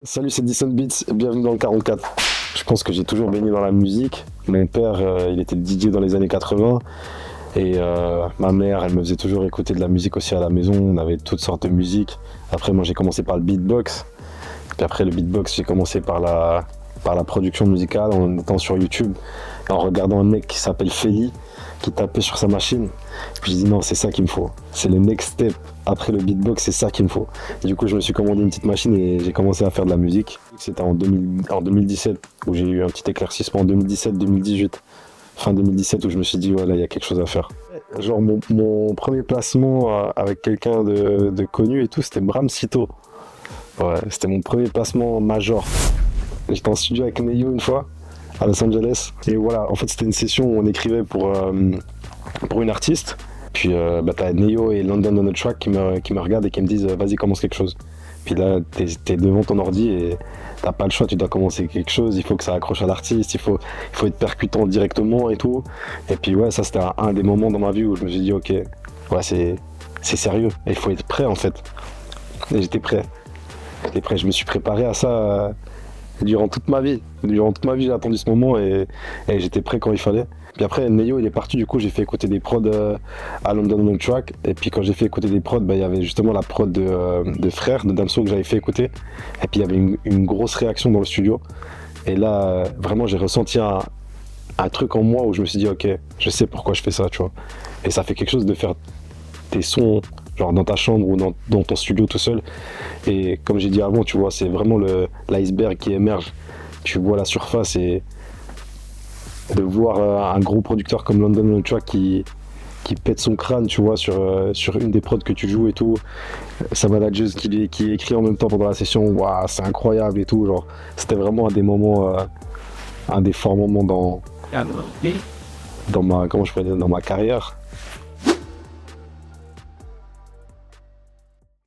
Salut, c'est Dyson Beats, bienvenue dans le 44. Je pense que j'ai toujours baigné dans la musique. Mon père, il était DJ dans les années 80 et ma mère, elle me faisait toujours écouter de la musique aussi à la maison. On avait toutes sortes de musique. Après, moi, j'ai commencé par le beatbox. Puis après le beatbox, j'ai commencé par la production musicale en étant sur YouTube, en regardant un mec qui s'appelle Feli, qui tapait sur sa machine. Puis j'ai dit non, c'est ça qu'il me faut. C'est le next step. Après le beatbox, c'est ça qu'il me faut. Et du coup, je me suis commandé une petite machine et j'ai commencé à faire de la musique. C'était en 2017 où j'ai eu un petit éclaircissement en 2017-2018. Fin 2017 où je me suis dit, voilà, il y a quelque chose à faire. Genre, mon premier placement avec quelqu'un de connu et tout, c'était Bram Sito. Ouais, c'était mon premier placement major. J'étais en studio avec Neyo une fois, à Los Angeles. Et voilà, en fait, c'était une session où on écrivait pour une artiste. Puis t'as Neyo et London on the Track qui me regardent et qui me disent vas-y, commence quelque chose. Puis là, t'es devant ton ordi et t'as pas le choix, tu dois commencer quelque chose, il faut que ça accroche à l'artiste, il faut être percutant directement et tout. Et puis ouais, ça c'était un des moments dans ma vie où je me suis dit ok, ouais, c'est sérieux, et il faut être prêt en fait. Et j'étais prêt. J'étais prêt, je me suis préparé à ça durant toute ma vie. Durant toute ma vie, j'ai attendu ce moment et j'étais prêt quand il fallait. Puis après, Neyo, il est parti, du coup, j'ai fait écouter des prods à London on the Track. Et puis quand j'ai fait écouter des prods, il y avait justement la prod de Frère, de Damso, que j'avais fait écouter. Et puis il y avait une grosse réaction dans le studio. Et là, vraiment, j'ai ressenti un truc en moi où je me suis dit, ok, je sais pourquoi je fais ça, tu vois. Et ça fait quelque chose de faire tes sons, genre dans ta chambre ou dans ton studio tout seul. Et comme j'ai dit avant, tu vois, c'est vraiment l'iceberg qui émerge. Tu vois la surface et de voir un gros producteur comme London on the Track qui pète son crâne, tu vois, sur une des prods que tu joues et tout. Sa manageuse qui écrit en même temps pendant la session, waouh, c'est incroyable et tout. Genre, c'était vraiment un des moments, un des forts moments dans ma, comment je pourrais dire, dans ma carrière.